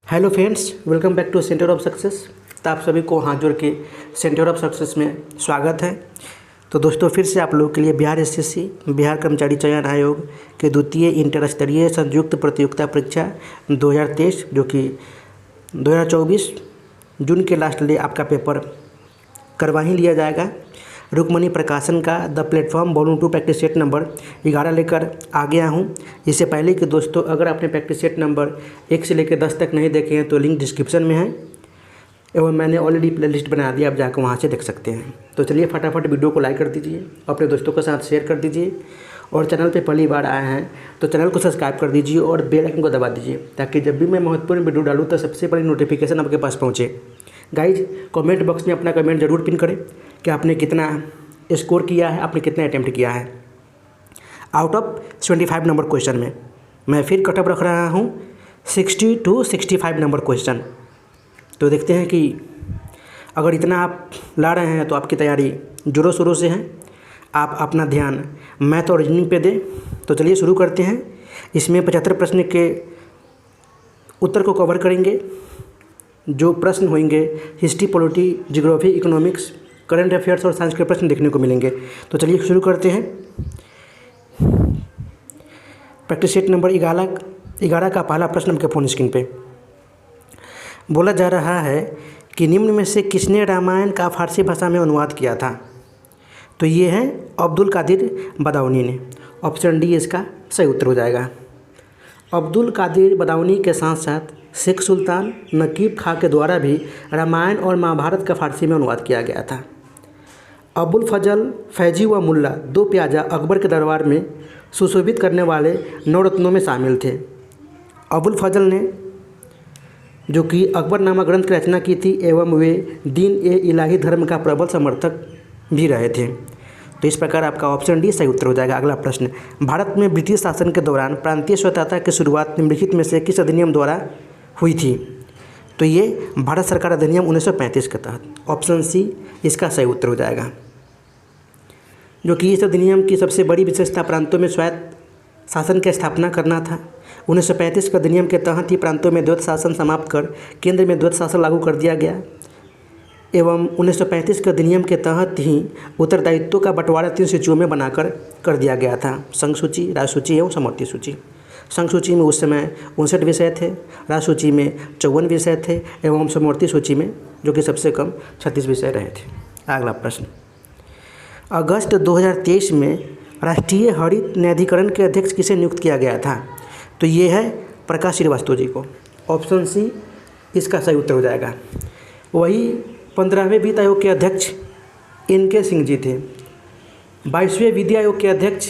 Hello friends, welcome back to Centre of Success. तो आप सभी को हाथ जोड़ के सेंटर ऑफ सक्सेस में स्वागत है। तो दोस्तों, फिर से आप लोगों के लिए बिहार एसएससी बिहार कर्मचारी चयन आयोग के द्वितीय इंटर स्तरीय संयुक्त प्रतियोगिता परीक्षा 2023 जो कि 2024 जून के लास्ट लिए आपका पेपर करवा ही लिया जाएगा। रुक्मणी प्रकाशन का the platform volume 2 practice set number 11 लेकर आ गया हूँ। इससे पहले कि दोस्तों, अगर आपने प्रैक्टिस सेट नंबर 1 से लेकर 10 तक नहीं देखे हैं तो लिंक डिस्क्रिप्शन में है एवं मैंने ऑलरेडी प्लेलिस्ट बना दिया, आप जाकर वहाँ से देख सकते हैं। तो चलिए फटाफट वीडियो को लाइक कर दीजिए, अपने दोस्तों के साथ शेयर कर दीजिए और चैनल पे पहली बार आए हैं तो चैनल को सब्सक्राइब कर दीजिए और बेल आइकन को दबा दीजिए ताकि जब भी मैं महत्वपूर्ण वीडियो डालूँ तो सबसे पहले नोटिफिकेशन आपके पास पहुँचे। गाइज, कमेंट बॉक्स में अपना कमेंट जरूर पिन करें कि आपने कितना स्कोर किया है, आपने कितना अटैम्प्ट किया है। आउट ऑफ 75 नंबर क्वेश्चन में मैं फिर कटअप रख रहा हूँ 60 to 65 नंबर क्वेश्चन। तो देखते हैं कि अगर इतना आप ला रहे हैं तो आपकी तैयारी जोरों शोरों से है। आप अपना ध्यान मैथ और रीजनिंग पे दें। तो चलिए शुरू करते हैं। इसमें 75 प्रश्न के उत्तर को कवर करेंगे। जो प्रश्न होंगे history, polity, geography, economics, current affairs और साइंस के प्रश्न देखने को मिलेंगे। तो चलिए शुरू करते हैं। प्रैक्टिस सेट नंबर 11 का पहला प्रश्न आपके फोन स्क्रीन पे बोला जा रहा है कि निम्न में से किसने रामायण का फारसी भाषा में अनुवाद किया था। तो ये है अब्दुल कादिर बदाऊनी ने। ऑप्शन डी इसका सही उत्तर हो जाएगा। अब्दुल कादिर बदाऊनी के साथ साथ शेख सुल्तान नकीब खां के द्वारा भी रामायण और महाभारत का फारसी में अनुवाद किया गया था। अबुल फजल फैजी व मुल्ला दो प्याजा अकबर के दरबार में सुशोभित करने वाले नवरत्नों में शामिल थे। अबुल फजल ने जो कि अकबरनामा ग्रंथ की रचना की थी एवं वे दीन ए इलाही धर्म का प्रबल समर्थक भी रहे थे। तो इस प्रकार आपका ऑप्शन डी सही उत्तर हो जाएगा। अगला प्रश्न, भारत में ब्रिटिश शासन के दौरान प्रांतीय स्वतंत्रता की शुरुआत निम्नलिखित में से किस अधिनियम द्वारा हुई थी। तो ये भारत सरकार अधिनियम 1935 के तहत। ऑप्शन सी इसका सही उत्तर हो जाएगा। जो कि इस अधिनियम की सबसे बड़ी विशेषता प्रांतों में स्वायत्त शासन की स्थापना करना था। 1935 के अधिनियम के तहत ही प्रांतों में द्वैत शासन समाप्त कर केंद्र में द्वैत शासन लागू कर दिया गया एवं 1935 के अधिनियम के तहत ही उत्तरदायित्वों का बंटवारा 3 सूचियों में बनाकर कर दिया गया था। संघ सूची, राज्य सूची एवं समवर्ती सूची। संघ सूची में उस समय 59 विषय थे, राज्य सूची में 54 विषय थे एवं समवर्ती सूची में जो कि सबसे कम 36 विषय रहे थे। अगला प्रश्न, अगस्त 2023 में राष्ट्रीय हरित न्यायाधिकरण के अध्यक्ष किसे नियुक्त किया गया था। तो ये है प्रकाश श्रीवास्तव जी को। ऑप्शन सी इसका सही उत्तर हो जाएगा। वही 15वें वित्त आयोग के अध्यक्ष NK सिंह जी थे। 22वें विधि आयोग के अध्यक्ष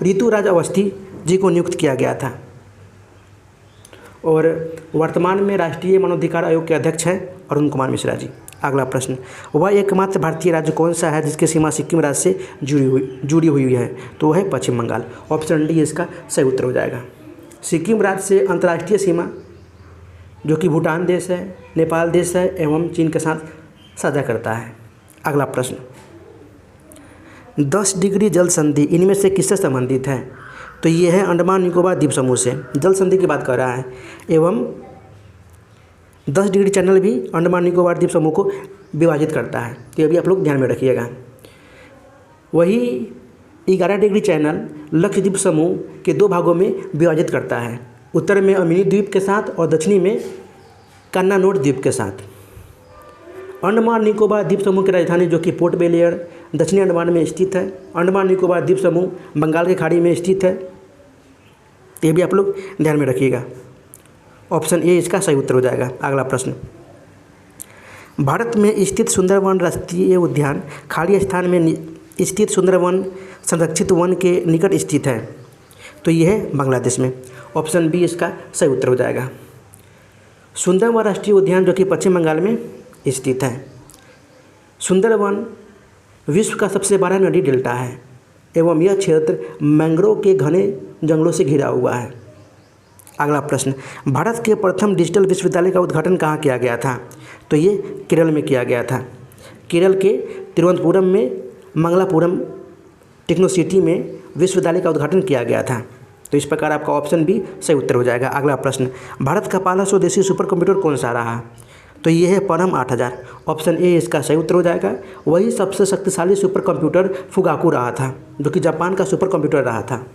ऋतुराज अवस्थी जी को नियुक्त किया गया था और वर्तमान में राष्ट्रीय मानवाधिकार आयोग के अध्यक्ष हैं अरुण कुमार मिश्रा जी। अगला प्रश्न, वह एकमात्र भारतीय राज्य कौन सा है जिसकी सीमा सिक्किम राज्य से जुड़ी हुई है। तो वह है पश्चिम बंगाल। ऑप्शन डी इसका सही उत्तर हो जाएगा। सिक्किम राज्य से अंतर्राष्ट्रीय सीमा जो कि भूटान देश है, नेपाल देश है एवं चीन के साथ साझा करता है। अगला प्रश्न, 10 डिग्री जल संधि इनमें से किससे संबंधित है। तो ये है अंडमान निकोबार द्वीप समूह से जल संधि की बात कर रहा है एवं 10 डिग्री चैनल भी अंडमान निकोबार द्वीप समूह को विभाजित करता है। तो ये भी आप लोग ध्यान में रखिएगा। वही 11 डिग्री चैनल लक्षद्वीप समूह के 2 भागों में विभाजित करता है, उत्तर में अमिनी द्वीप के साथ और दक्षिणी में कन्नानोट द्वीप के साथ। अंडमान निकोबार द्वीप समूह की राजधानी जो कि पोर्ट ब्लेयर दक्षिणी अंडमान में स्थित है। अंडमान निकोबार द्वीप समूह बंगाल की खाड़ी में स्थित है। ये भी आप लोग ध्यान में रखिएगा। ऑप्शन ए इसका सही उत्तर हो जाएगा। अगला प्रश्न, भारत में स्थित सुंदरवन राष्ट्रीय उद्यान खाड़ी स्थान में स्थित सुंदरवन संरक्षित वन के निकट स्थित है। तो ये है बांग्लादेश में। ऑप्शन बी इसका सही उत्तर हो जाएगा। सुंदरवन राष्ट्रीय उद्यान जो कि पश्चिम बंगाल में स्थित है। सुंदरवन विश्व का सबसे बड़ा नदी डेल्टा है एवं यह क्षेत्र मैंग्रोव के घने जंगलों से घिरा हुआ है। अगला प्रश्न, भारत के प्रथम डिजिटल विश्वविद्यालय का उद्घाटन कहाँ किया गया था। तो ये केरल में किया गया था। केरल के तिरुवनंतपुरम में मंगलापुरम टेक्नो सिटी में विश्वविद्यालय का उद्घाटन किया गया था। तो इस प्रकार आपका ऑप्शन बी सही उत्तर हो जाएगा। अगला प्रश्न, भारत का पहला स्वदेशी सुपर कंप्यूटर कौन सा रहा? तो ये है परम 8000। ऑप्शन ए इसका सही उत्तर हो जाएगा। वही सबसे शक्तिशाली सुपर कंप्यूटर फुगाकू रहा था, जो कि जापान का सुपर कंप्यूटर रहा था।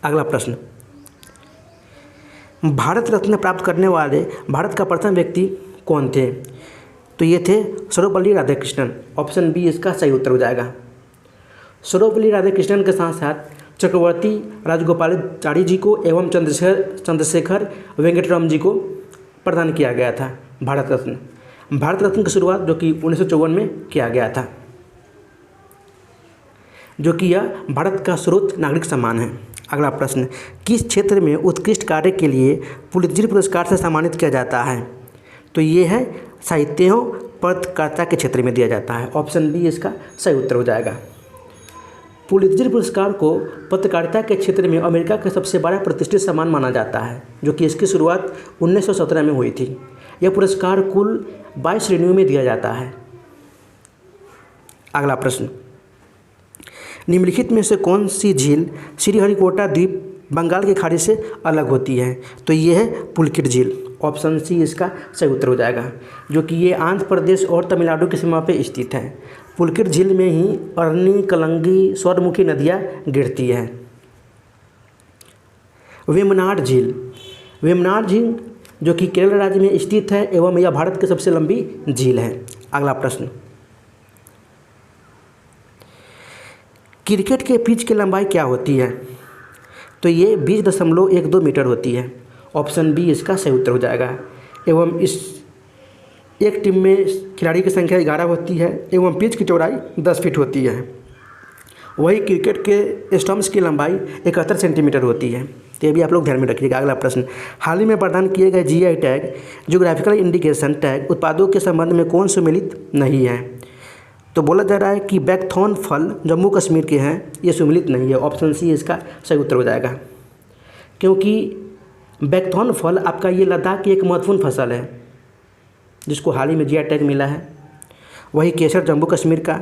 अगला प्रश्न, भारत रत्न प्राप्त करने वाले भारत का प्रथम व्यक्ति कौन थे? तो ये थे सर्वपल्ली राधाकृष्णन। ऑप्शन बी इसका सही उत्तर हो जाएगा। सर्वपल्ली राधाकृष्णन के साथ साथ चक्रवर्ती राजगोपालाचारी जी को एवं चंद्रशेखर वेंकटराम जी को प्रदान किया गया था भारत रत्न। भारत रत्न की शुरुआत जो कि 1954 में किया गया था, जो कि यह भारत का सर्वोच्च नागरिक सम्मान है। अगला प्रश्न, किस क्षेत्र में उत्कृष्ट कार्य के लिए पुलित्जर पुरस्कार से सम्मानित किया जाता है? तो ये है साहित्य एवं पत्रकारिता के क्षेत्र में दिया जाता है। ऑप्शन बी इसका सही उत्तर हो जाएगा। पुलित्जर पुरस्कार को पत्रकारिता के क्षेत्र में अमेरिका का सबसे बड़ा प्रतिष्ठित सम्मान माना जाता है, जो कि इसकी शुरुआत 1917 में हुई थी। यह पुरस्कार कुल 22 श्रेणियों में दिया जाता है। अगला प्रश्न, निम्नलिखित में से कौन सी झील श्रीहरिकोटा द्वीप बंगाल की खाड़ी से अलग होती है? तो ये है पुलकित झील। ऑप्शन सी इसका सही उत्तर हो जाएगा, जो कि ये आंध्र प्रदेश और तमिलनाडु की सीमा पर स्थित है। पुलकित झील में ही अरनी, कलंगी, स्वर्णमुखी नदियाँ गिरती हैं। वेमनाड झील, वेमनाड झील जो कि केरल राज्य में स्थित है एवं यह भारत की सबसे लंबी झील है। अगला प्रश्न, क्रिकेट के पिच की लंबाई क्या होती है? तो ये 20.12 मीटर होती है। ऑप्शन बी इसका सही उत्तर हो जाएगा। एवं इस एक टीम में खिलाड़ी की संख्या 11 होती है एवं पिच की चौड़ाई 10 फीट होती है। वही क्रिकेट के स्टंप्स की लंबाई 71 सेंटीमीटर होती है। तो ये भी आप लोग ध्यान में रखिएगा। अगला प्रश्न, हाल ही में प्रदान किए गए GI tag geographical indication tag उत्पादों के संबंध में कौन सुमेलित नहीं है? तो बोला जा रहा है कि बैकथॉर्न फल जम्मू कश्मीर के हैं, ये सुमेलित नहीं है। ऑप्शन सी इसका सही उत्तर हो जाएगा, क्योंकि बैकथॉर्न फल आपका ये लद्दाख की एक महत्वपूर्ण फसल है जिसको हाल ही में जीआई टैग मिला है। वही केसर जम्मू कश्मीर का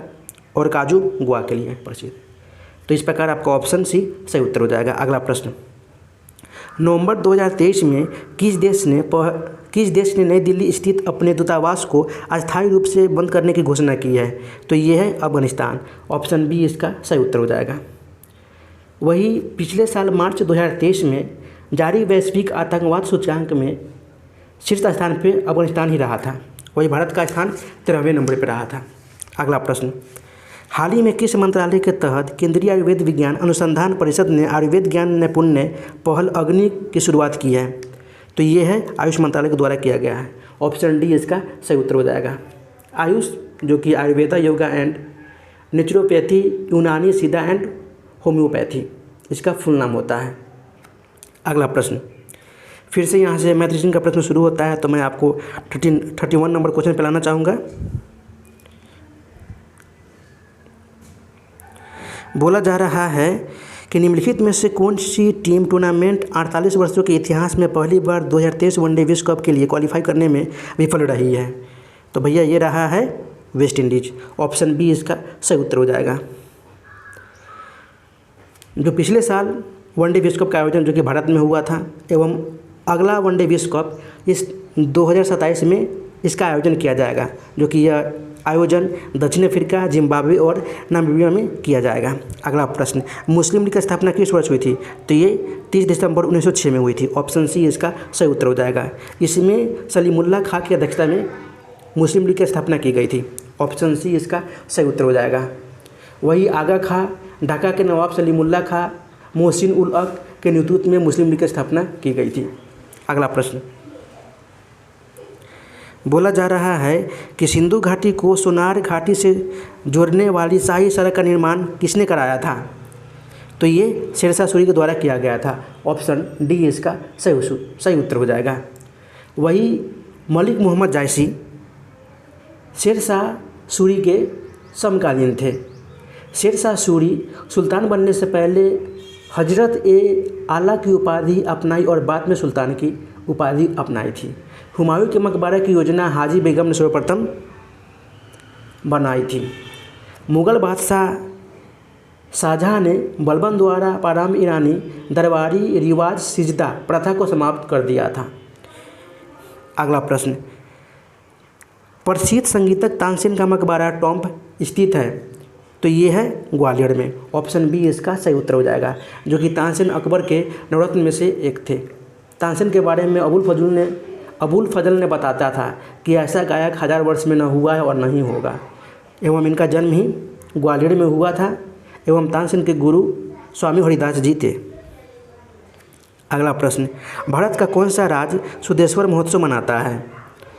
और काजू गोवा के लिए प्रसिद्ध। तो इस प्रकार आपका ऑप्शन सी सही उत्तर हो जाएगा। अगला प्रश्न, नवंबर 2023 में किस देश ने नई दिल्ली स्थित अपने दूतावास को अस्थायी रूप से बंद करने की घोषणा की है? तो ये है अफगानिस्तान। ऑप्शन बी इसका सही उत्तर हो जाएगा। वही पिछले साल मार्च 2023 में जारी वैश्विक आतंकवाद सूचकांक में शीर्ष स्थान पे अफगानिस्तान ही रहा था। वही भारत का स्थान 13वें नंबर पर रहा था। अगला प्रश्न, हाल ही में किस मंत्रालय के तहत केंद्रीय आयुर्वेद विज्ञान अनुसंधान परिषद ने आयुर्वेद ज्ञान नैपुण्य पहल अग्नि की शुरुआत की है? तो ये है आयुष मंत्रालय के द्वारा किया गया है। ऑप्शन डी इसका सही उत्तर हो जाएगा। आयुष जो कि आयुर्वेदा, योगा एंड नेचुरोपैथी, यूनानी, सिद्धा एंड होम्योपैथी इसका फुल नाम होता है। अगला प्रश्न, फिर से यहाँ से मैथ रीजनिंग का प्रश्न शुरू होता है, तो मैं आपको 31 नंबर क्वेश्चन पे लाना चाहूँगा। बोला जा रहा है कि निम्नलिखित में से कौन सी टीम टूर्नामेंट 48 वर्षों के इतिहास में पहली बार 2023 वनडे विश्व कप के लिए क्वालिफाई करने में विफल रही है? तो भैया ये रहा है वेस्ट इंडीज। ऑप्शन बी इसका सही उत्तर हो जाएगा। जो पिछले साल वनडे विश्व कप का आयोजन जो कि भारत में हुआ था एवं अगला वनडे विश्व कप इस 2027 में इसका आयोजन किया जाएगा, जो कि यह आयोजन दक्षिण अफ्रीका, जिम्बाब्वे और नामीबिया में किया जाएगा। अगला प्रश्न, मुस्लिम लीग की स्थापना किस वर्ष हुई थी? तो ये 30 दिसंबर 1906 में हुई थी। ऑप्शन सी इसका सही उत्तर हो जाएगा। इसमें सलीमुल्लाह खां की अध्यक्षता में मुस्लिम लीग की स्थापना की गई थी। ऑप्शन सी इसका सही उत्तर हो जाएगा। वही आगा खां, ढाका के नवाब सलीमुल्लाह खां, मोहसिन उल हक के नेतृत्व में मुस्लिम लीग की स्थापना की गई थी। अगला प्रश्न, बोला जा रहा है कि सिंधु घाटी को सोनार घाटी से जोड़ने वाली शाही सड़क का निर्माण किसने कराया था? तो ये शेरशाह सूरी के द्वारा किया गया था। ऑप्शन डी इसका सही उत्तर हो जाएगा। वही मलिक मोहम्मद जायसी शेरशाह सूरी के समकालीन थे। शेरशाह सूरी सुल्तान बनने से पहले हजरत ए आला की उपाधि अपनाई और बाद में सुल्तान की उपाधि अपनाई थी। हुमायूं के मकबरे की योजना हाजी बेगम ने सर्वप्रथम बनाई थी। मुग़ल बादशाह शाहजहाँ ने बलबन द्वारा पाराम ईरानी दरबारी रिवाज सिजदा प्रथा को समाप्त कर दिया था। अगला प्रश्न, प्रसिद्ध संगीतक तानसेन का मकबरा टॉम्ब स्थित है, तो ये है ग्वालियर में। ऑप्शन बी इसका सही उत्तर हो जाएगा, जो कि तानसेन अकबर के नवरत्न में से एक थे। तानसेन के बारे में अबुल फजल ने बताता था कि ऐसा गायक 1000 वर्ष में न हुआ है और नहीं होगा, एवं इनका जन्म ही ग्वालियर में हुआ था, एवं तानसेन के गुरु स्वामी हरिदास जी थे। अगला प्रश्न, भारत का कौन सा राज्य सुदेश्वर महोत्सव मनाता है,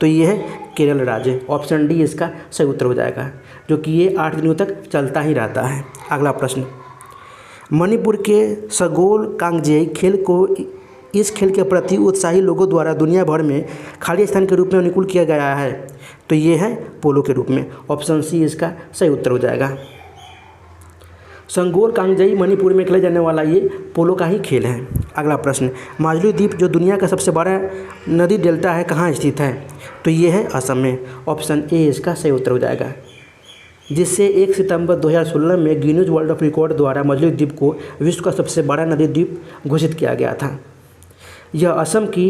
तो ये है केरल राज्य। ऑप्शन डी इसका सही उत्तर हो जाएगा, जो कि ये 8 दिनों तक चलता ही रहता है। अगला प्रश्न, मणिपुर के सगोल कांगजेई खेल को इस खेल के प्रति उत्साही लोगों द्वारा दुनिया भर में खाली स्थान के रूप में अनुकूल किया गया है, तो ये है पोलो के रूप में। ऑप्शन सी इसका सही उत्तर हो जाएगा। संगोल कांगजेई मणिपुर में खेला जाने वाला ये पोलो का ही खेल है। अगला प्रश्न, माजुली द्वीप जो दुनिया का सबसे बड़ा नदी डेल्टा है कहाँ स्थित है, तो ये है असम में। ऑप्शन ए इसका सही उत्तर हो जाएगा, जिससे 1 सितंबर 2016 में गिनीज वर्ल्ड ऑफ रिकॉर्ड द्वारा माजुली द्वीप को विश्व का सबसे बड़ा नदी द्वीप घोषित किया गया था। यह असम की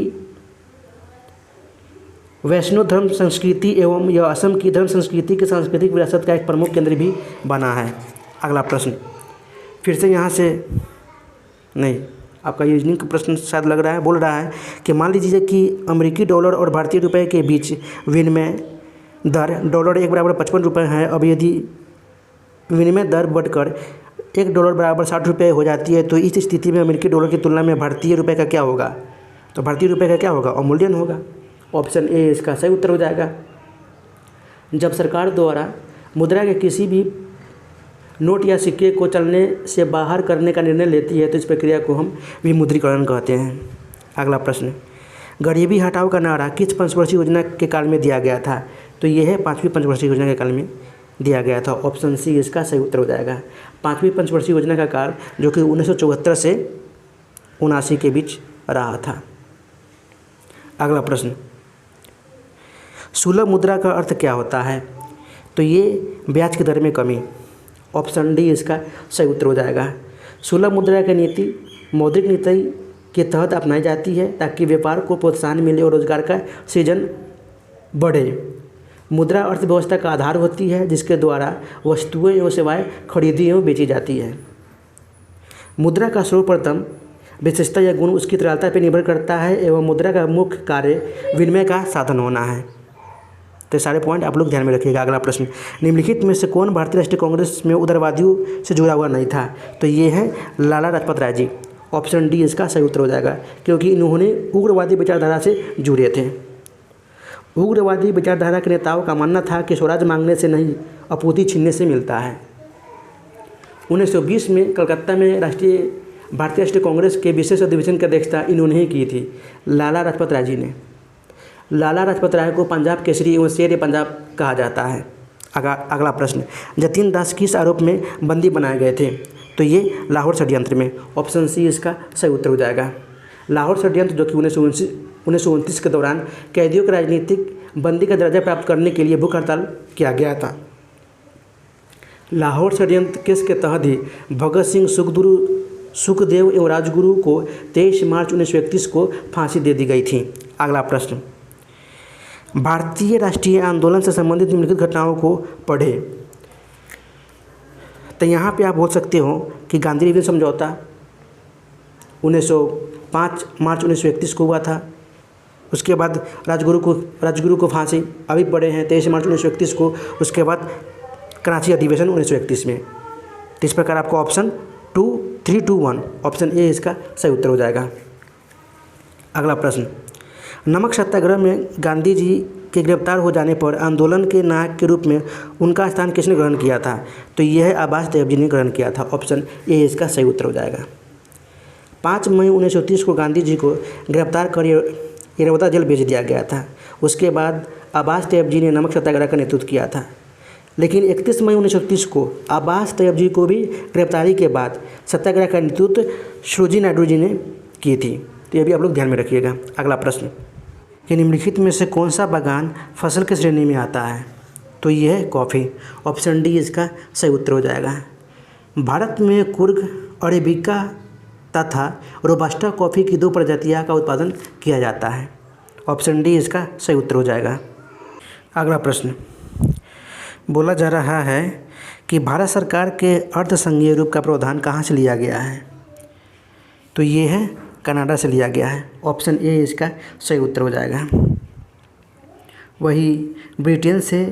वैष्णव धर्म संस्कृति एवं यह असम की धर्म संस्कृति की सांस्कृतिक विरासत का एक प्रमुख केंद्र भी बना है। अगला प्रश्न, फिर से यहाँ से नहीं, आपका रीजनिंग का प्रश्न शायद लग रहा है, बोल रहा है कि मान लीजिए कि अमेरिकी डॉलर और भारतीय रुपये के बीच विनिमय दर डॉलर 1 बराबर 55 रुपये है। अब यदि विनिमय दर बढ़कर $1 = 60 रुपये हो जाती है, तो इस स्थिति में अमेरिकी डॉलर की तुलना में भारतीय रुपये का क्या होगा, तो भारतीय रुपये का क्या होगा, अवमूल्यन होगा। ऑप्शन ए इसका सही उत्तर हो जाएगा। जब सरकार द्वारा मुद्रा के किसी भी नोट या सिक्के को चलने से बाहर करने का निर्णय लेती है, तो इस प्रक्रिया को हम विमुद्रीकरण कहते हैं। अगला प्रश्न, गरीबी हटाओ का नारा किस पंचवर्षीय योजना के काल में दिया गया था, तो ये है 5वीं पंचवर्षीय योजना के काल में दिया गया था। ऑप्शन सी इसका सही उत्तर हो जाएगा। 5वीं पंचवर्षीय योजना का काल जो कि 1974 से 79 के बीच रहा था। अगला प्रश्न, सुलभ मुद्रा का अर्थ क्या होता है, तो ये ब्याज की दर में कमी। ऑप्शन डी इसका सही उत्तर हो जाएगा। सुलभ मुद्रा की नीति मौद्रिक नीति के तहत अपनाई जाती है ताकि व्यापार को प्रोत्साहन मिले और रोजगार का सृजन बढ़े। मुद्रा अर्थव्यवस्था का आधार होती है, जिसके द्वारा वस्तुएं एवं सेवाएं खरीदी एवं बेची जाती है। मुद्रा का सर्वप्रथम विशेषता या गुण उसकी तरलता पर निर्भर करता है एवं मुद्रा का मुख्य कार्य विनिमय का साधन होना है। तो सारे पॉइंट आप लोग ध्यान में रखिएगा। अगला प्रश्न, निम्नलिखित में से कौन भारतीय राष्ट्रीय कांग्रेस में उग्रवादियों से जुड़ा हुआ नहीं था, तो ये है लाला लाजपत राय जी। ऑप्शन डी इसका सही उत्तर हो जाएगा, क्योंकि इन्होंने उग्रवादी विचारधारा से जुड़े थे। उग्रवादी विचारधारा के नेताओं का मानना था कि स्वराज मांगने से नहीं, आपूर्ति छीनने से मिलता है। 1920 में कलकत्ता में भारतीय राष्ट्रीय कांग्रेस के विशेष अधिवेशन की अध्यक्षता इन्होंने ही की थी, लाला लाजपत राय जी ने। लाला लाजपत राय को पंजाब केसरी एवं शेर पंजाब कहा जाता है। अगला प्रश्न, जतीन दास किस आरोप में बंदी बनाए गए थे, तो ये लाहौर षड्यंत्र में। ऑप्शन सी इसका सही उत्तर हो जाएगा। लाहौर षड्यंत्र जो कि 1929 के दौरान कैदियों के राजनीतिक बंदी का दर्जा प्राप्त करने के लिए भूख हड़ताल किया गया था। लाहौर षड्यंत्र केस के तहत ही भगत सिंह, सुखदेव एवं राजगुरु को 23 मार्च 1931 को फांसी दे दी गई थी। अगला प्रश्न, भारतीय राष्ट्रीय आंदोलन से संबंधित निम्नलिखित घटनाओं को पढ़े। तो यहाँ पे आप बोल सकते हो कि गांधी रिविजन समझौता 5 मार्च 1931 को हुआ था। उसके बाद राजगुरु को फांसी अभी पड़े हैं 23 मार्च 1931 को। उसके बाद कराची अधिवेशन 1931 में। तो इस प्रकार आपको ऑप्शन 2, 3, 2, 1 ऑप्शन ए इसका सही उत्तर हो जाएगा। अगला प्रश्न, नमक सत्याग्रह में गांधी जी के गिरफ्तार हो जाने पर आंदोलन के नायक के रूप में उनका स्थान किसने ग्रहण किया था, तो यह अब्बास तैयब जी ने ग्रहण किया था। ऑप्शन ए इसका सही उत्तर हो जाएगा। 5 मई 1930 को गांधी जी को गिरफ्तार कर यरवदा जेल भेज दिया गया था। उसके बाद अब्बास तैयब जी ने नमक सत्याग्रह का नेतृत्व किया था। लेकिन 31 मई 1930 को अब्बास तैयब जी को भी गिरफ्तारी के बाद सत्याग्रह का नेतृत्व सरोजिनी नायडू जी ने की थी। तो ये भी आप लोग ध्यान में रखिएगा। अगला प्रश्न, कि निम्नलिखित में से कौन सा बागान फसल की श्रेणी में आता है, तो ये है कॉफ़ी। ऑप्शन डी इसका सही उत्तर हो जाएगा। भारत में कुर्ग, अरेबिका तथा रोबस्टा कॉफ़ी की 2 प्रजातियां का उत्पादन किया जाता है। ऑप्शन डी इसका सही उत्तर हो जाएगा। अगला प्रश्न बोला जा रहा है कि भारत सरकार के अर्धसंघीय रूप का प्रावधान कहाँ से लिया गया है? तो ये है कनाडा से लिया गया है। ऑप्शन ए इसका सही उत्तर हो जाएगा। वही ब्रिटेन से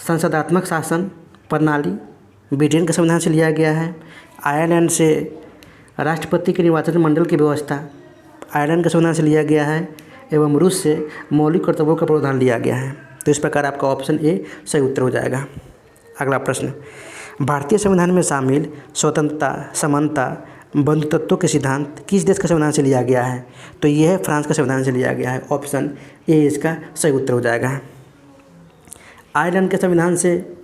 संसदात्मक शासन प्रणाली ब्रिटेन के संविधान से लिया गया है। आयरलैंड से राष्ट्रपति के निर्वाचन मंडल की व्यवस्था आयरलैंड के संविधान से लिया गया है। एवं रूस से मौलिक कर्तव्यों का प्रावधान लिया गया है। तो इस प्रकार आपका ऑप्शन ए सही उत्तर हो जाएगा। अगला प्रश्न, भारतीय संविधान में शामिल स्वतंत्रता, समानता, बंधुत्व के सिद्धांत किस देश के संविधान से लिया गया है? तो ये है फ्रांस के संविधान से लिया गया है। ऑप्शन ए इसका सही उत्तर हो जाएगा। आयरलैंड के संविधान से,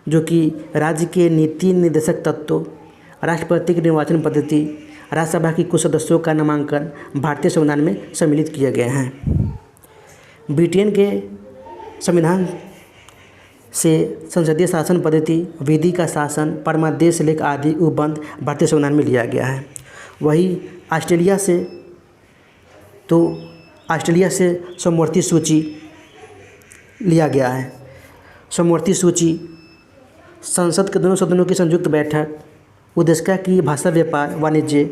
जो कि राज्य के नीति निर्देशक तत्वों, राष्ट्रपति की निर्वाचन पद्धति, राज्यसभा की कुछ सदस्यों का नामांकन भारतीय संविधान में सम्मिलित किए गए हैं। ब्रिटेन के संविधान से संसदीय शासन पद्धति, विधि का शासन, परमादेश लेख आदि उपबंध भारतीय संविधान में लिया गया है। वही ऑस्ट्रेलिया से समवर्ती सूची लिया गया है। समवर्ती सूची संसद के दोनों सदनों की संयुक्त बैठक, उद्देश्य की भाषा, व्यापार, वाणिज्य,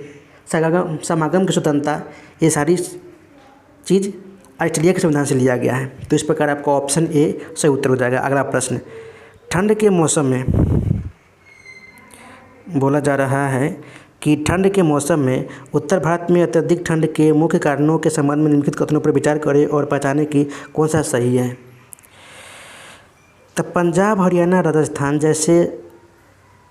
समागम की स्वतंत्रता, ये सारी चीज़ ऑस्ट्रेलिया के संविधान से लिया गया है। तो इस प्रकार आपका ऑप्शन ए सही उत्तर हो जाएगा। अगला प्रश्न, ठंड के मौसम में बोला जा रहा है कि ठंड के मौसम में उत्तर भारत में अत्यधिक ठंड के मुख्य कारणों के संबंध में निम्नलिखित कथनों पर विचार करें और पहचानें कि कौन सा सही है। तो पंजाब, हरियाणा, राजस्थान जैसे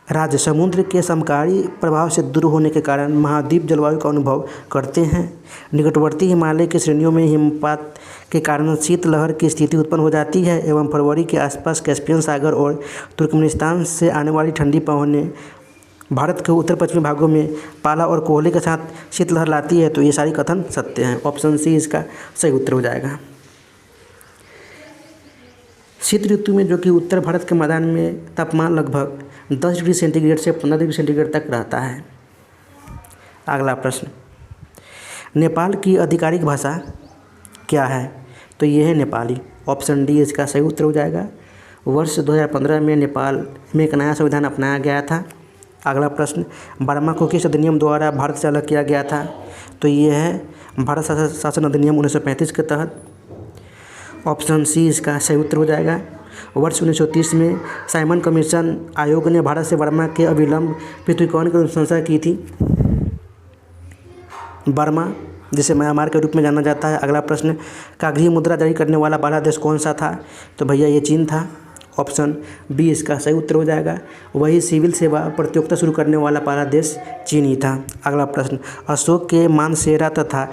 राज्य समुद्र के समकारी प्रभाव से दूर होने के कारण महाद्वीप जलवायु का अनुभव करते हैं। निकटवर्ती हिमालय की श्रेणियों में हिमपात के कारण शीतलहर की स्थिति उत्पन्न हो जाती है एवं फरवरी के आसपास कैस्पियन सागर और तुर्कमेनिस्तान से आने वाली ठंडी पवनें भारत के उत्तर पश्चिमी भागों में पाला और कोहरे के साथ शीतलहर लाती है। तो ये सारी कथन सत्य हैं। ऑप्शन सी इसका सही उत्तर हो जाएगा। शीत ऋतु में, जो कि उत्तर भारत के मैदान में तापमान लगभग 10 डिग्री सेंटीग्रेड से 15 डिग्री सेंटीग्रेड तक रहता है। अगला प्रश्न, नेपाल की आधिकारिक भाषा क्या है? तो ये है नेपाली। ऑप्शन डी इसका सही उत्तर हो जाएगा। वर्ष 2015 में नेपाल में एक नया संविधान अपनाया गया था। अगला प्रश्न, बर्मा को किस अधिनियम द्वारा भारत से अलग किया गया था? तो ये है भारत शासन अधिनियम 1935 के तहत। ऑप्शन सी इसका सही उत्तर हो जाएगा। वर्ष 1930 में साइमन कमीशन आयोग ने भारत से बर्मा के अविलंब पृथक्करण की अनुशंसा की थी। बर्मा, जिसे म्यांमार के रूप में जाना जाता है। अगला प्रश्न, कागजी मुद्रा जारी करने वाला पहला देश कौन सा था? तो भैया ये चीन था। ऑप्शन बी इसका सही उत्तर हो जाएगा। वही सिविल सेवा प्रतियोगिता शुरू करने वाला पहला देश चीन ही था। अगला प्रश्न, अशोक के मानसेरा तथा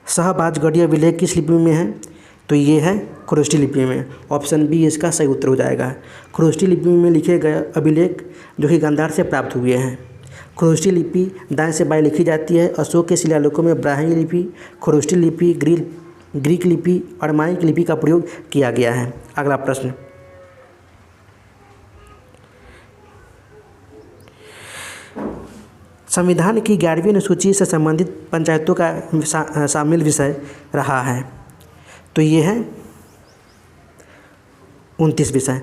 शाहबाजगढ़िया विलेख किस लिपि में है? तो ये है खरोष्ठी लिपि में। ऑप्शन बी इसका सही उत्तर हो जाएगा। खरोष्ठी लिपि में लिखे गए अभिलेख जो कि गांधार से प्राप्त हुए हैं। खरोष्ठी लिपि दाएं से बाएं लिखी जाती है। अशोक के शिलालेखों में ब्राह्मी लिपि, खरोष्ठी लिपि, ग्रीक लिपि, अरमाइक लिपि का प्रयोग किया गया है। अगला प्रश्न, संविधान की 11वीं अनुसूची से संबंधित पंचायतों का शामिल विषय रहा है। तो ये है 29 विषय।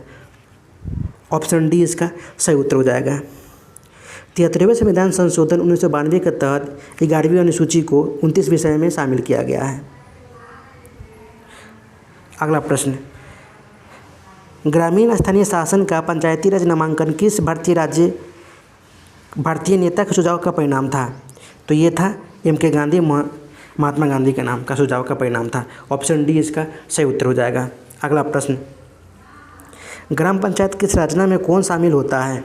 ऑप्शन डी इसका सही उत्तर हो जाएगा। 73वें संविधान संशोधन 1992 के तहत 11वीं अनुसूची को 29 विषय में शामिल किया गया है। अगला प्रश्न, ग्रामीण स्थानीय शासन का पंचायती राज नामांकन किस भारतीय नेता के सुझाव का परिणाम था? तो ये था M.K. गांधी, महात्मा गांधी के नाम का सुझाव का परिणाम था। ऑप्शन डी इसका सही उत्तर हो जाएगा। अगला प्रश्न, ग्राम पंचायत की संरचना में कौन शामिल होता है?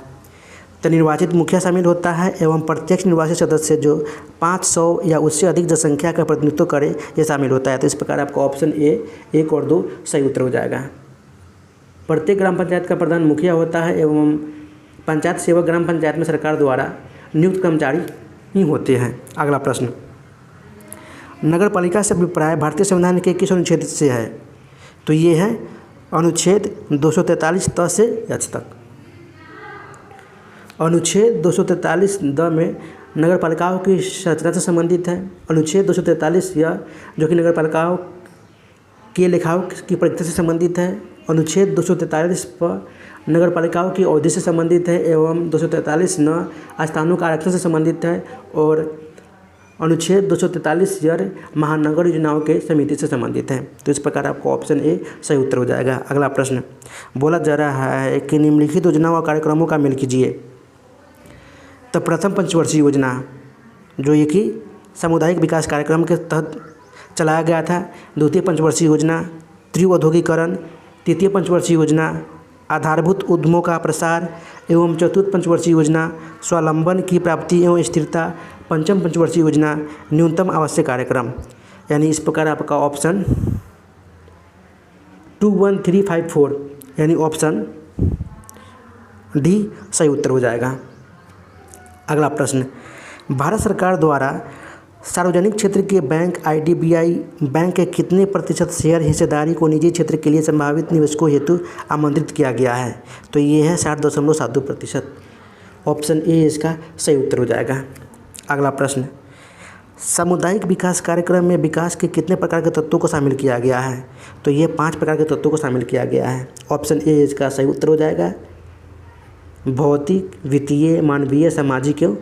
तो निर्वाचित मुखिया शामिल होता है एवं प्रत्यक्ष निर्वाचित सदस्य जो 500 या उससे अधिक जनसंख्या का प्रतिनिधित्व करे, ये शामिल होता है। तो इस प्रकार आपका ऑप्शन ए 1 और 2 सही उत्तर हो जाएगा। प्रत्येक ग्राम पंचायत का प्रधान मुखिया होता है एवं पंचायत सेवक ग्राम पंचायत में सरकार द्वारा नियुक्त कर्मचारी ही होते हैं। अगला प्रश्न, नगर पालिका से अभिप्राय भारतीय संविधान के किस अनुच्छेद से है? तो ये है अनुच्छेद 243 त से h तक। अनुच्छेद 243 द में नगर पालिकाओं की संरचना से संबंधित है। अनुच्छेद 243 यह जो कि नगर पालिकाओं के लेखाओं की प्रक्रिया से संबंधित है। अनुच्छेद 243 पर नगर पालिकाओं की अवधि से संबंधित है एवं 243 न स्थानों का आरक्षण से संबंधित है और अनुच्छेद 243 यर महानगर योजनाओं के समिति से संबंधित है। तो इस प्रकार आपको ऑप्शन ए सही उत्तर हो जाएगा। अगला प्रश्न बोला जा रहा है कि निम्नलिखित योजनाओं और कार्यक्रमों का मेल कीजिए। तो प्रथम पंचवर्षीय योजना जो ये कि सामुदायिक विकास कार्यक्रम के तहत चलाया गया था। द्वितीय पंचवर्षीय योजना तीव्र औद्योगिकरण। तृतीय पंचवर्षीय योजना आधारभूत उद्यमों का प्रसार एवं चतुर्थ पंचवर्षीय योजना स्वावलंबन की प्राप्ति एवं स्थिरता। पंचम पंचवर्षीय योजना न्यूनतम आवश्यक कार्यक्रम। यानी इस प्रकार आपका ऑप्शन 21354 यानी ऑप्शन डी सही उत्तर हो जाएगा। अगला प्रश्न भारत सरकार द्वारा सार्वजनिक क्षेत्र के बैंक IDBI बैंक के कितने प्रतिशत शेयर हिस्सेदारी को निजी क्षेत्र के लिए संभावित निवेशकों हेतु आमंत्रित किया गया है? तो ये है 60.72%। ऑप्शन ए इसका सही उत्तर हो जाएगा। अगला प्रश्न सामुदायिक विकास कार्यक्रम में विकास के कितने प्रकार के तत्वों को शामिल किया गया है? तो ये 5 प्रकार के तत्वों को शामिल किया गया है। ऑप्शन ए इसका सही उत्तर हो जाएगा। भौतिक, वित्तीय, मानवीय, सामाजिक एवं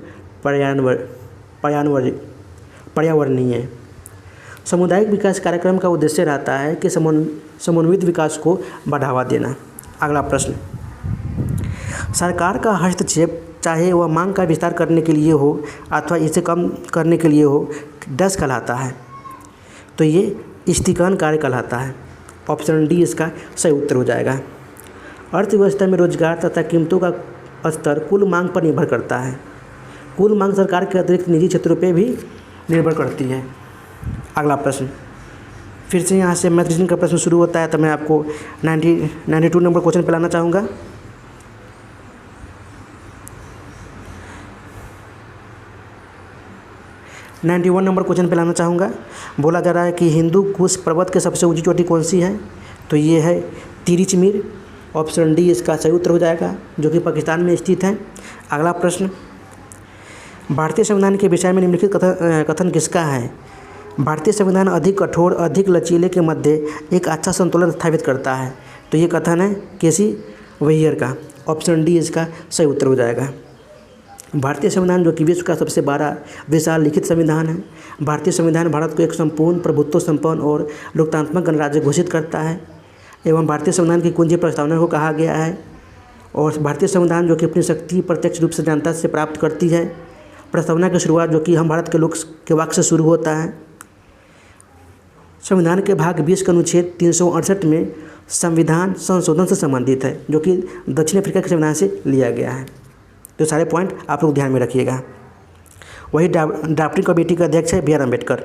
पर्यावरणीय। सामुदायिक विकास कार्यक्रम का उद्देश्य रहता है कि समन्वित विकास को बढ़ावा देना। अगला प्रश्न सरकार का हस्तक्षेप चाहे वह मांग का विस्तार करने के लिए हो अथवा इसे कम करने के लिए हो डैश कहलाता है? तो ये स्थिरीकरण कार्य कहलाता है। ऑप्शन डी इसका सही उत्तर हो जाएगा। अर्थव्यवस्था में रोजगार तथा कीमतों का स्तर कुल मांग पर निर्भर करता है। कुल मांग सरकार के अतिरिक्त निजी क्षेत्रों पर भी निर्भर करती है। अगला प्रश्न फिर से यहाँ से मैथ रीजनिंग का प्रश्न शुरू होता है। तो मैं आपको 92 नंबर क्वेश्चन पे लाना चाहूँगा। नंबर क्वेश्चन पे लाना चाहूँगा। बोला जा रहा है कि हिंदू कुश पर्वत के सबसे ऊंची चोटी कौन सी है? तो ये है तिरिचमीर। ऑप्शन डी इसका सही उत्तर हो जाएगा जो कि पाकिस्तान में स्थित है। अगला प्रश्न भारतीय संविधान के विषय में निम्नलिखित कथन किसका है? भारतीय संविधान अधिक कठोर अधिक लचीले के मध्य एक अच्छा संतुलन स्थापित करता है। तो ये कथन है केसी वैयर का। ऑप्शन डी इसका सही उत्तर हो जाएगा। भारतीय संविधान जो कि विश्व का सबसे बड़ा विशाल लिखित संविधान है। भारतीय संविधान भारत को एक संपूर्ण प्रभुत्व संपन्न और लोकतांत्रिक गणराज्य घोषित करता है एवं भारतीय संविधान की कुंजी प्रस्तावना को कहा गया है। और भारतीय संविधान जो कि अपनी शक्ति प्रत्यक्ष रूप से जनता से प्राप्त करती है। प्रस्तावना की शुरुआत जो कि हम भारत के लोक के वाक्य से शुरू होता है। संविधान के भाग 20 के अनुच्छेद 368 में संविधान संशोधन से संबंधित है जो कि दक्षिण अफ्रीका के संविधान से लिया गया है। तो सारे पॉइंट आप लोग ध्यान में रखिएगा। वही ड्राफ्टिंग कमेटी के अध्यक्ष है BR अम्बेडकर,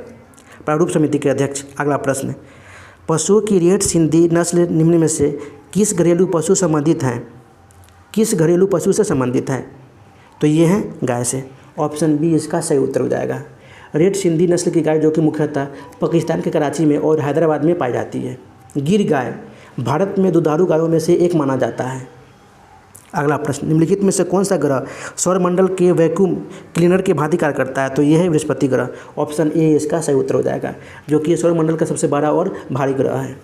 प्रारूप समिति के अध्यक्ष। अगला प्रश्न पशुओं की रेड सिंधी नस्ल निम्न में से किस घरेलू पशु संबंधित है? किस घरेलू पशु से संबंधित है? तो ये है गाय से। ऑप्शन बी इसका सही उत्तर हो जाएगा। रेड सिंधी नस्ल की गाय जो कि मुख्यतः पाकिस्तान के कराची में और हैदराबाद में पाई जाती है। गिर गाय भारत में दुधारू गायों में से एक माना जाता है। अगला प्रश्न निम्नलिखित में से कौन सा ग्रह सौरमंडल के वैक्यूम क्लीनर के भांति कार्य करता है? तो यह है बृहस्पति ग्रह। ऑप्शन ए इसका सही उत्तर हो जाएगा जो कि सौरमंडल का सबसे बड़ा और भारी ग्रह है।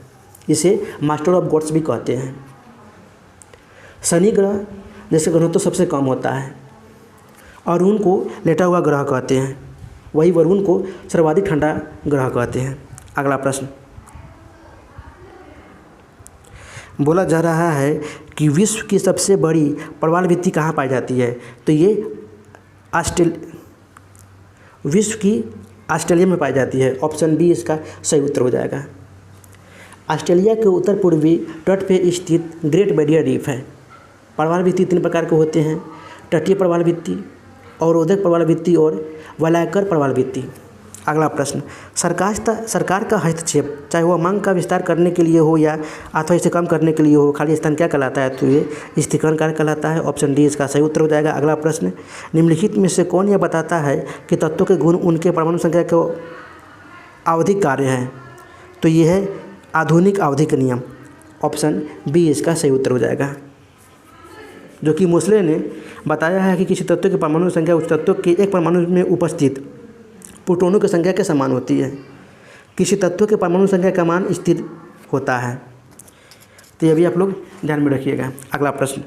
इसे मास्टर ऑफ गॉड्स भी कहते हैं। शनि ग्रह जिसका घनत्व सबसे कम होता है। अरुण को लेटा हुआ ग्रह कहते हैं। वही वरुण को सर्वाधिक ठंडा ग्रह कहते हैं। अगला प्रश्न बोला जा रहा है कि विश्व की सबसे बड़ी प्रवाल भित्ति कहाँ पाई जाती है? तो ये विश्व की ऑस्ट्रेलिया में पाई जाती है। ऑप्शन बी इसका सही उत्तर हो जाएगा। ऑस्ट्रेलिया के उत्तर पूर्वी तट पे स्थित ग्रेट बैरियर रीफ है। प्रवाल भित्ति 3 प्रकार के होते हैं। तटीय प्रवाल भित्ति, अवरोधक प्रवाल भित्ति और वलयाकार प्रवाल भित्ति। अगला प्रश्न सरकार का हस्तक्षेप चाहे वह मांग का विस्तार करने के लिए हो या अथवा इसे कम करने के लिए हो खाली स्थान क्या कहलाता है? तो ये स्थिरीकरण कार्य कहलाता है। ऑप्शन डी इसका सही उत्तर हो जाएगा। अगला प्रश्न निम्नलिखित में से कौन यह बताता है कि तत्वों के गुण उनके परमाणु संख्या के आवधिक कार्य हैं? तो ये है आधुनिक आवधिक नियम। ऑप्शन बी इसका सही उत्तर हो जाएगा। जो कि मोसले ने बताया है कि किसी तत्व की परमाणु संख्या उस तत्व के एक परमाणु में उपस्थित प्रोटॉनों की संख्या के समान होती है। किसी तत्व के परमाणु संख्या का मान स्थिर होता है। तो ये भी आप लोग ध्यान में रखिएगा। अगला प्रश्न,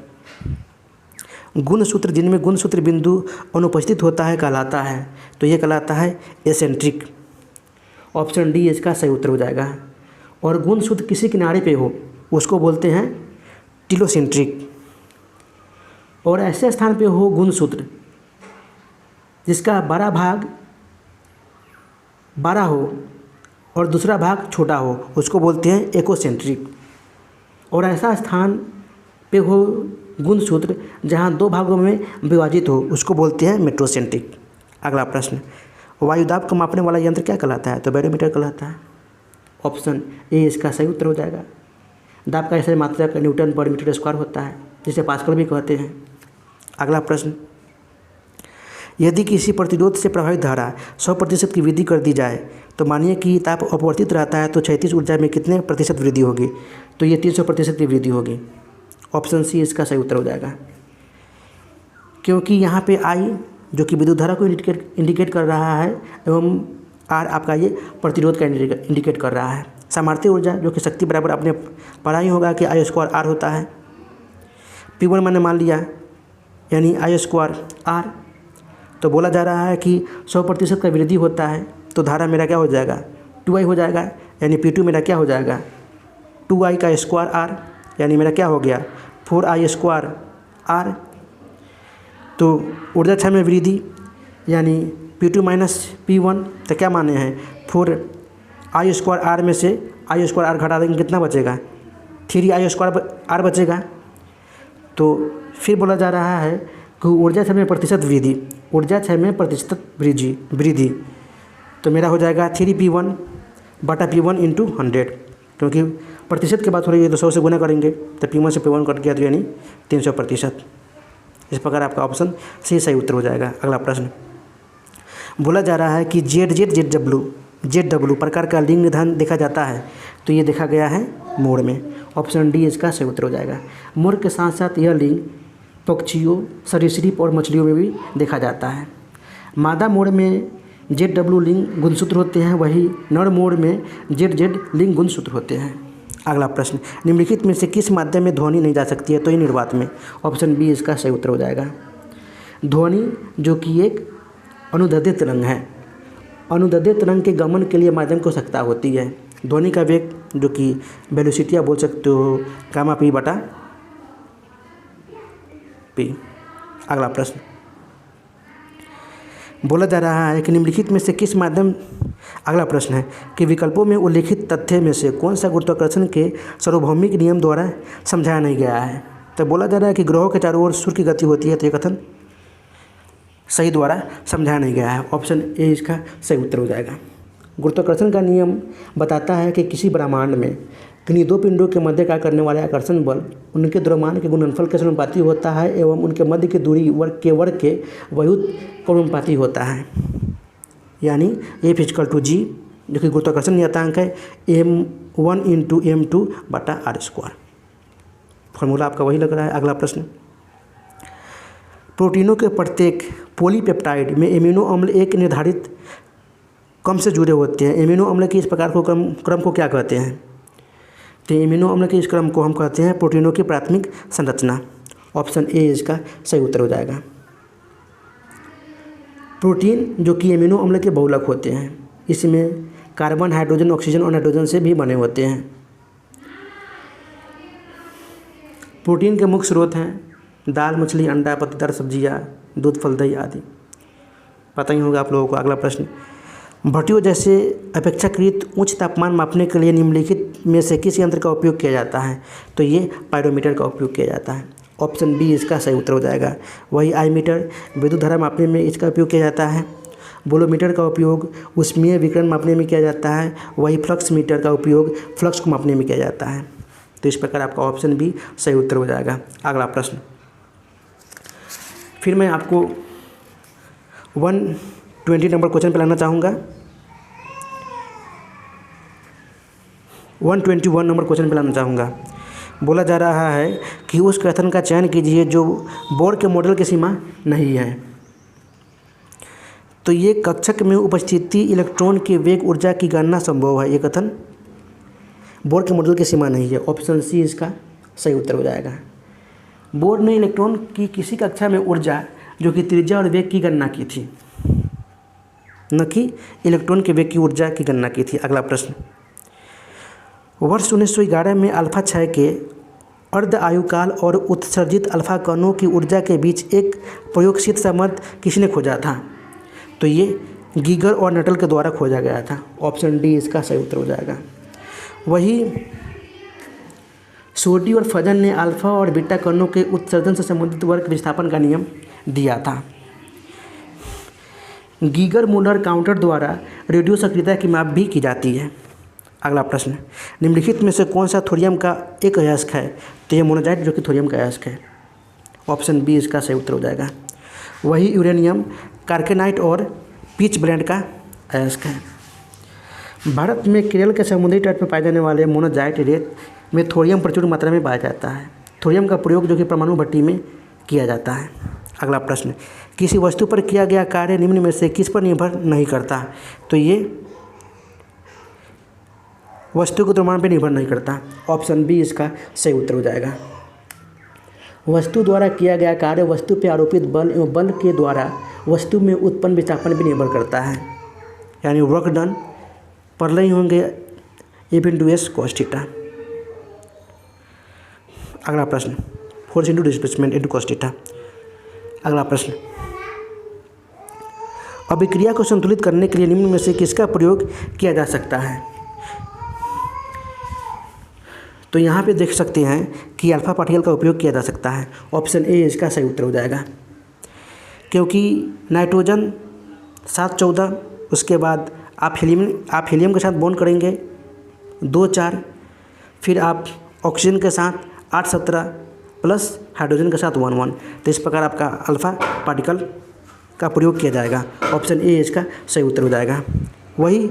गुणसूत्र जिनमें गुणसूत्र बिंदु अनुपस्थित होता है कहलाता है। तो ये कहलाता है एसेंट्रिक। ऑप्शन डी इसका सही उत्तर हो जाएगा। और गुणसूत्र किसी किनारे पे हो उसको बोलते हैं टिलोसेंट्रिक। और ऐसे स्थान पे हो गुणसूत्र जिसका बड़ा भाग बड़ा हो और दूसरा भाग छोटा हो उसको बोलते हैं एकोसेंट्रिक। और ऐसा स्थान पे हो गुणसूत्र जहाँ दो भागों में विभाजित हो उसको बोलते हैं मेट्रोसेंट्रिक। अगला प्रश्न, वायुदाब को मापने वाला यंत्र क्या कहलाता है। तो बैरोमीटर कहलाता है। ऑप्शन ए इसका सही उत्तर हो जाएगा। दाब का ऐसे मात्रक न्यूटन पर मीटर स्क्वायर होता है, जिसे पास्कल भी कहते हैं। अगला प्रश्न, यदि किसी प्रतिरोध से प्रभावित धारा 100% की वृद्धि कर दी जाए तो मानिए कि ताप अपवर्तित रहता है तो क्षैतिज ऊर्जा में कितने प्रतिशत वृद्धि होगी। तो ये 300% की वृद्धि होगी। ऑप्शन सी इसका सही उत्तर हो जाएगा। क्योंकि यहाँ पे आई जो कि विद्युत धारा को इंडिकेट कर रहा है एवं आर आपका ये प्रतिरोध का इंडिकेट कर रहा है। सामर्थ्य ऊर्जा जो कि शक्ति बराबर आपने पढ़ा ही होगा कि आई स्क्वायर आर होता है। P1 मैंने मान लिया यानी आई स्क्वायर आर। तो बोला जा रहा है कि 100% का वृद्धि होता है तो धारा मेरा क्या हो जाएगा 2i हो जाएगा। यानी P2 मेरा क्या हो जाएगा 2i का स्क्वायर आर, यानी मेरा क्या हो गया 4i स्क्वायर आर। तो ऊर्जा क्षय में वृद्धि यानी P2 माइनस P1 तो क्या माने हैं 4i स्क्वायर आर में से आई स्क्वायर आर घटा देंगे कितना बचेगा 3i स्क्वायर आर बचेगा। तो फिर बोला जा रहा है कि ऊर्जा क्षय में प्रतिशत वृद्धि, ऊर्जा क्षय में प्रतिशत वृद्धि तो मेरा हो जाएगा 3P1 बटा P1 इंटू 100। क्योंकि प्रतिशत की बात हो रही है तो 100 से गुना करेंगे तो P1 से P1 कट गया तो यानी 300%। इस प्रकार आपका ऑप्शन सी सही उत्तर हो जाएगा। अगला प्रश्न, बोला जा रहा है कि ZW प्रकार का लिंग निधान देखा जाता है। तो ये देखा गया है मोर में। ऑप्शन डी इसका सही उत्तर हो जाएगा। मोर के साथ साथ यह लिंग पक्षियों, सरीसृप और मछलियों में भी देखा जाता है। मादा मोर में ZW लिंग गुणसूत्र होते हैं, वही नर मोर में ZZ लिंग गुणसूत्र होते हैं। अगला प्रश्न, निम्नलिखित में से किस माध्यम में ध्वनि नहीं जा सकती है। तो ये निर्वात में। ऑप्शन बी इसका सही उत्तर हो जाएगा। ध्वनि जो कि एक अनुदैर्ध्य तरंग है, अनुदैर्ध्य तरंग के गमन के लिए माध्यम की आवश्यकता होती है। ध्वनि का वेग जो कि वेलोसिटी आप बोल सकते हो गामा पी बटा पी। अगला प्रश्न, बोला जा रहा है कि निम्नलिखित में से किस माध्यम, अगला प्रश्न है कि विकल्पों में उल्लिखित तथ्य में से कौन सा गुरुत्वाकर्षण के सार्वभौमिक नियम द्वारा समझाया नहीं गया है। तो बोला जा रहा है कि ग्रहों के चारों ओर सूर्य की गति होती है। तो ये कथन सही द्वारा समझाया नहीं गया है। ऑप्शन ए इसका सही उत्तर हो जाएगा। गुरुत्वाकर्षण का नियम बताता है कि किसी ब्रह्मांड में किन्हीं दो पिंडों के मध्य कार्य करने वाले आकर्षण बल उनके द्रव्यमान के गुणनफल के समानुपाती होता है एवं उनके मध्य की दूरी वर्ग के व्युत के अनुपाती होता है। यानी F=G जो कि गुरुत्वाकर्षण नियतांक है m1 × m2 बटा r²। फॉर्मूला आपका वही लग रहा है। अगला प्रश्न, प्रोटीनों के प्रत्येक पॉलीपेप्टाइड में एमिनो अम्ल एक निर्धारित क्रम से जुड़े होते हैं। एमिनो अम्ल के इस प्रकार को क्रम को क्या कहते हैं। तो एमिनो अम्ल के इस क्रम को हम कहते हैं प्रोटीनों की प्राथमिक संरचना। ऑप्शन ए इसका सही उत्तर हो जाएगा। प्रोटीन जो कि एमिनो अम्ल के बहुलक होते हैं, इसमें कार्बन, हाइड्रोजन, ऑक्सीजन और नाइट्रोजन से भी बने होते हैं। प्रोटीन के मुख्य स्रोत हैं दाल, मछली, अंडा, पत्तेदार सब्जियां, दूध, फल, दही आदि। पता ही होगा आप लोगों को। अगला प्रश्न, भट्टियों जैसे अपेक्षाकृत उच्च तापमान मापने के लिए निम्नलिखित में से किस यंत्र का उपयोग किया जाता है। तो ये पायरोमीटर का उपयोग किया जाता है। ऑप्शन बी इसका सही उत्तर हो जाएगा। वही आई मीटर विद्युत धारा मापने में इसका उपयोग किया जाता है। बोलोमीटर का उपयोग ऊष्मीय विकिरण मापने में किया जाता है। वही फ्लक्स मीटर का उपयोग फ्लक्स को मापने में किया जाता है। तो इस प्रकार आपका ऑप्शन बी सही उत्तर हो जाएगा। अगला प्रश्न, फिर मैं आपको 120 नंबर क्वेश्चन पे लाना चाहूँगा। 121 नंबर क्वेश्चन पे लाना चाहूँगा। बोला जा रहा है कि उस कथन का चयन कीजिए जो बोर के मॉडल की सीमा नहीं है। तो ये कक्षक में उपस्थिति इलेक्ट्रॉन के वेग ऊर्जा की गणना संभव है। ये कथन बोर के मॉडल की सीमा नहीं है। ऑप्शन सी इसका सही उत्तर हो जाएगा। बोर ने इलेक्ट्रॉन की किसी कक्षा में ऊर्जा जो कि त्रिज्या और वेग की गणना की थी, न कि इलेक्ट्रॉन के वेग की ऊर्जा की गणना की थी। अगला प्रश्न, वर्ष 1911 में अल्फा क्षय के अर्ध आयुकाल और उत्सर्जित अल्फा कणों की ऊर्जा के बीच एक प्रयोगसिद्ध संबंध किसने खोजा था? तो ये गीगर और नटल के द्वारा खोजा गया था। ऑप्शन डी इसका सही उत्तर हो जाएगा। वही सोडी और फजन ने अल्फा और बीटा कणों के उत्सर्जन से संबंधित वर्ग विस्थापन का नियम दिया था। गीगर मूलर काउंटर द्वारा रेडियो सक्रियता की माप भी की जाती है। अगला प्रश्न, निम्नलिखित में से कौन सा थोरियम का एक अयस्क है? तो ये मोनोजाइट जो कि थोरियम का अयस्क है। ऑप्शन बी इसका सही उत्तर हो जाएगा। वही यूरेनियम, कार्केनाइट और पिच ब्लेंड का अयस्क है। भारत में केरल के समुद्री तट पर पाए जाने वाले मोनोजाइट रेत में थोरियम प्रचुर मात्रा में पाया जाता है। थोरियम का प्रयोग जो कि परमाणु भट्टी में किया जाता है। अगला प्रश्न, किसी वस्तु पर किया गया कार्य निम्न में से किस पर निर्भर नहीं करता? तो ये वस्तु के द्रव्यमान पर निर्भर नहीं करता। ऑप्शन बी इसका सही उत्तर हो जाएगा। वस्तु द्वारा किया गया कार्य वस्तु पर आरोपित बल एवं बल के द्वारा वस्तु में उत्पन्न विस्थापन भी निर्भर करता है। यानी वर्क डन पर ही होंगे F into S cos theta. अगला प्रश्न, force into displacement into cos theta. अगला प्रश्न, अभिक्रिया को संतुलित करने के लिए निम्न में से किसका प्रयोग किया जा सकता है? तो यहाँ पे देख सकते हैं कि अल्फा पार्टिकल का उपयोग किया जा सकता है। ऑप्शन ए इसका सही उत्तर हो जाएगा। क्योंकि नाइट्रोजन 714, उसके बाद आप हीलियम के साथ बॉन्ड करेंगे 2-4, फिर आप ऑक्सीजन के साथ 8-17 प्लस हाइड्रोजन के साथ 1-1। तो इस प्रकार आपका अल्फा पार्टिकल का प्रयोग किया जाएगा। ऑप्शन ए इसका सही उत्तर हो जाएगा। वही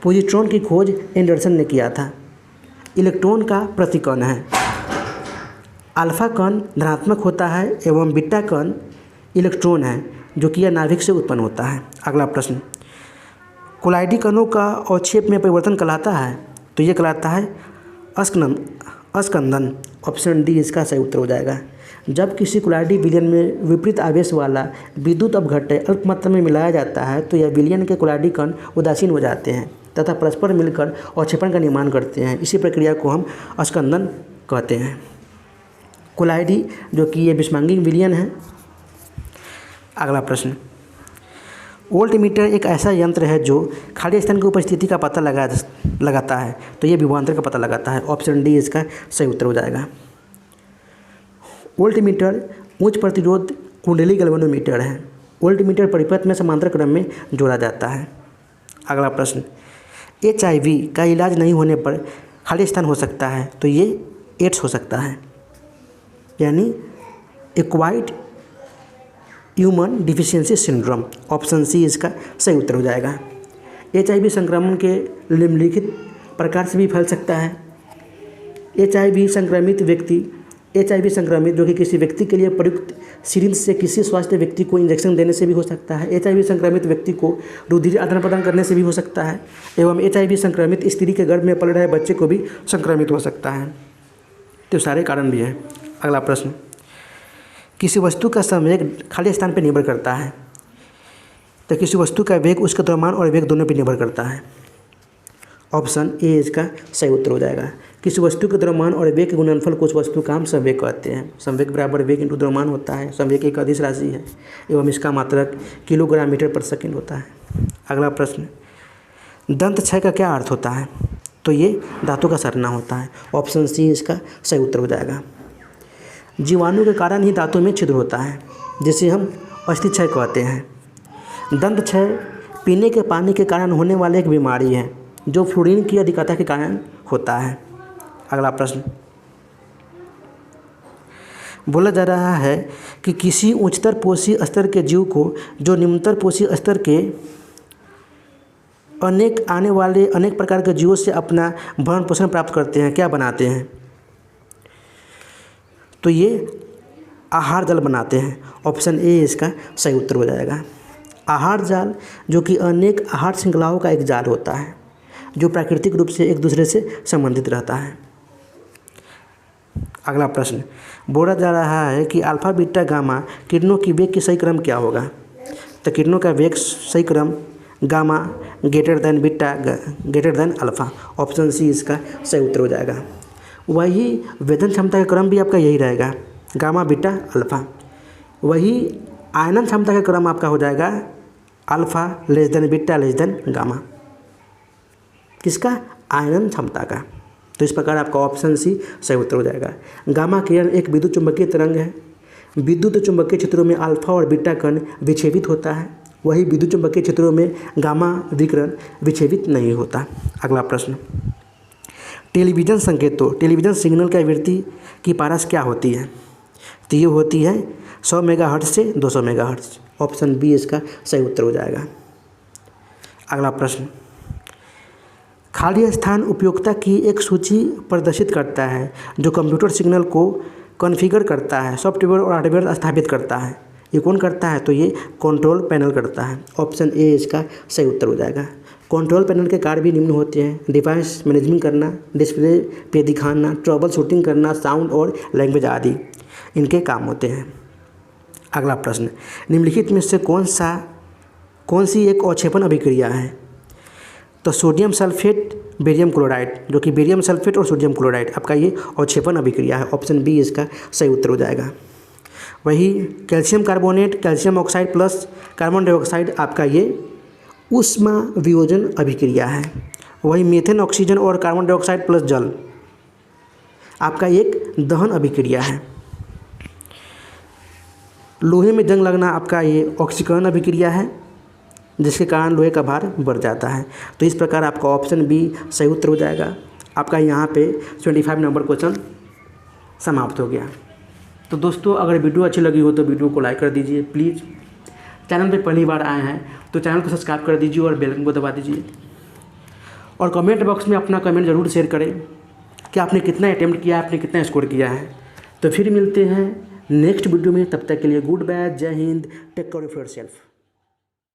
पोजिट्रॉन की खोज एंडरसन ने किया था। इलेक्ट्रॉन का प्रतिकण है। अल्फा कण धनात्मक होता है एवं बीटा कण इलेक्ट्रॉन है जो कि यह नाभिक से उत्पन्न होता है। अगला प्रश्न, कोलाइडी कणों का अवक्षेप में परिवर्तन कहलाता है? तो ये कहलाता है अस्कंदन। ऑप्शन डी इसका सही उत्तर हो जाएगा। जब किसी कोलाइडी विलयन में विपरीत आवेश वाला विद्युत अपघट्य अल्प मात्रा में मिलाया जाता है तो यह विलयन के कोलाइडी कण उदासीन हो जाते हैं तथा परस्पर मिलकर अवक्षेपण का निर्माण करते हैं। इसी प्रक्रिया को हम अस्कंदन कहते हैं। कोलाइडी जो कि ये विषमांगी विलयन है। अगला प्रश्न, वोल्टमीटर एक ऐसा यंत्र है जो खाली स्थान की उपस्थिति का पता लगाता है। तो ये विभवांतर का पता लगाता है। ऑप्शन डी इसका सही उत्तर हो जाएगा। वोल्टमीटर उच्च प्रतिरोध कुंडली गैल्वेनोमीटर है। वोल्टमीटर परिपथ में समांतर क्रम में जोड़ा जाता है। अगला प्रश्न, HIV का इलाज नहीं होने पर खाली स्थान हो सकता है? तो ये एड्स हो सकता है, यानी acquired human deficiency syndrome. Option C इसका सही उत्तर हो जाएगा। HIV संक्रमण के निम्नलिखित प्रकार से भी फैल सकता है। HIV संक्रमित जो कि किसी व्यक्ति के लिए प्रयुक्त सिरिंज से किसी स्वास्थ्य व्यक्ति को इंजेक्शन देने से भी हो सकता है। HIV संक्रमित व्यक्ति को रुधिर आदान प्रदान करने से भी हो सकता है एवं HIV संक्रमित स्त्री के गर्भ में पल रहे बच्चे को भी संक्रमित हो सकता है। तो सारे कारण भी है। अगला प्रश्न, किसी वस्तु का संवेग खाली स्थान पर निर्भर करता है? तो किसी वस्तु का वेग उसके द्रव्यमान और वेग दोनों पर निर्भर करता है। ऑप्शन ए इसका सही उत्तर हो जाएगा। किसी वस्तु के द्रव्यमान और वेग के गुणनफल को उस वस्तु का हम संवेग कहते हैं। संवेग बराबर वेग इंटू द्रव्यमान होता है। संवेग एक अदिश राशि है एवं इसका मात्रक किलोग्राम मीटर पर सेकंड होता है। अगला प्रश्न, दंत क्षय का क्या अर्थ होता है? तो ये दांतों का सड़ना होता है। ऑप्शन सी इसका सही उत्तर हो जाएगा। जीवाणु के कारण ही दांतों में छिद्र होता है जिसे हम अस्थि क्षय कहते हैं। दंत क्षय पीने के पानी के कारण होने वाली एक बीमारी है जो फ्लोरीन की अधिकता के कारण होता है। अगला प्रश्न, बोला जा रहा है कि किसी उच्चतर पोषी स्तर के जीव को जो निम्नतर पोषी स्तर के अनेक प्रकार के जीवों से अपना भरण पोषण प्राप्त करते हैं क्या बनाते हैं? तो ये आहार जाल बनाते हैं। ऑप्शन ए इसका सही उत्तर हो जाएगा। आहार जाल जो कि अनेक आहार श्रृंखलाओं का एक जाल होता है जो प्राकृतिक रूप से एक दूसरे से संबंधित रहता है। अगला प्रश्न, बोला जा रहा है कि अल्फा बीटा गामा किरणों की वेग की सही क्रम क्या होगा? तो किरणों का वेग सही क्रम gamma greater than beta greater than alpha. Option C इसका सही उत्तर हो जाएगा। वही वेधन क्षमता का क्रम भी आपका यही रहेगा, गामा बीटा अल्फा। वही आयनन क्षमता का क्रम आपका हो जाएगा alpha less than beta less than gamma. किसका? आयनन क्षमता का। तो इस प्रकार आपका ऑप्शन सी सही उत्तर हो जाएगा। गामा किरण एक विद्युत चुंबकीय तरंग है। विद्युत चुंबकीय क्षेत्रों में अल्फा और बीटा कण विक्षेपित होता है, वही विद्युत चुंबकीय क्षेत्रों में गामा विकिरण विक्षेपित नहीं होता। अगला प्रश्न, टेलीविज़न संकेतों टेलीविज़न सिग्नल की आवृत्ति की पारस क्या होती है? तो ये होती है 100 मेगाहर्ट्ज़ से 200 मेगाहर्ट्ज़। ऑप्शन बी इसका सही उत्तर हो जाएगा। अगला प्रश्न, खाली स्थान उपयोगिता की एक सूची प्रदर्शित करता है जो कंप्यूटर सिग्नल को कॉन्फ़िगर करता है, सॉफ्टवेयर और हार्डवेयर स्थापित करता है। ये कौन करता है? तो ये कंट्रोल पैनल करता है। ऑप्शन ए इसका सही उत्तर हो जाएगा। कंट्रोल पैनल के कार्य भी निम्न होते हैं: डिवाइस मैनेजमेंट करना, डिस्प्ले पे दिखाना, ट्रबल शूटिंग करना, साउंड और लैंग्वेज आदि इनके काम होते हैं। अगला प्रश्न, निम्नलिखित में से कौन सी एक अवक्षेपण अभिक्रिया है? तो सोडियम सल्फेट बेरियम क्लोराइड, जो कि बेरियम सल्फेट और सोडियम क्लोराइड आपका ये अवक्षेपण अभिक्रिया है। ऑप्शन बी इसका सही उत्तर हो जाएगा। वही calcium carbonate, calcium oxide plus carbon dioxide आपका ये ऊष्मा वियोजन अभिक्रिया है। वही मीथेन ऑक्सीजन और कार्बन डाइऑक्साइड प्लस जल आपका एक दहन अभिक्रिया है। लोहे में जंग लगना आपका ये ऑक्सीकरण अभिक्रिया है, जिसके कारण लोहे का भार बढ़ जाता है। तो इस प्रकार आपका ऑप्शन बी सही उत्तर हो जाएगा। आपका यहाँ पे 25 नंबर क्वेश्चन समाप्त हो गया। तो दोस्तों, अगर वीडियो अच्छी लगी हो तो वीडियो को लाइक कर दीजिए प्लीज़। चैनल पे पहली बार आए हैं तो चैनल को सब्सक्राइब कर दीजिए और बेल आइकन को दबा दीजिए। और कमेंट बॉक्स में अपना कमेंट ज़रूर शेयर करें कि आपने कितना अटेम्प्ट किया, आपने कितना स्कोर किया है। तो फिर मिलते हैं नेक्स्ट वीडियो में, तब तक के लिए good bye, Jai Hind, take care of yourself.